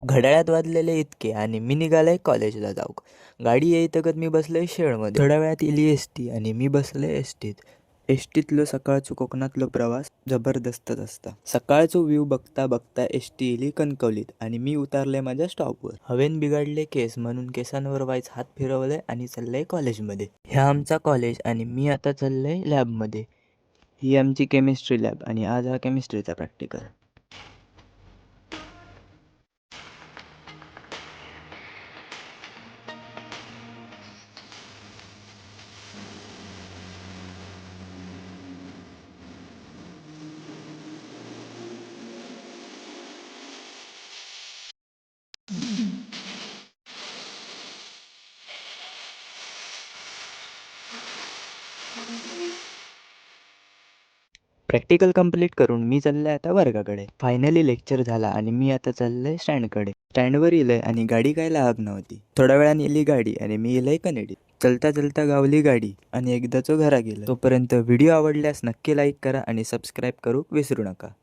घड्याळात वाजलेले इतके आणि मी निघालोय कॉलेजला जाऊक. गाडी येईतगत मी बसलोय शेडमध्ये. थोड्या वेळात इली एस टी आणि मी बसलोय एस टीत. एस टीतलो सकाळचो कोकणातलो प्रवास जबरदस्तच असता. सकाळचो व्ह्यू बघता बघता एस टी इली कणकवलीत आणि मी उतारले माझ्या स्टॉपवर. हवेन बिघडले केस म्हणून केसांवर वाईच हात फिरवले आणि चाललंय कॉलेजमध्ये. ह्या आमचा कॉलेज आणि मी आता चाललंय लॅबमध्ये. ही आमची केमिस्ट्री लॅब आणि आज हा केमिस्ट्रीचा प्रॅक्टिकल. प्रॅक्टिकल कंप्लीट करून मी चाललंय आता वर्गाकडे. फायनली लेक्चर झाला आणि मी आता चाललंय स्टँडकडे. स्टँडवर इलंय आणि गाडी काय लागत नव्हती. थोड्या वेळाने इली गाडी आणि मी इलंय कनेडी. चलता चलता गावली गाडी आणि एकदाचो घरा गेलं. तोपर्यंत व्हिडिओ आवडल्यास नक्की लाईक करा आणि सबस्क्राईब करूक विसरू नका.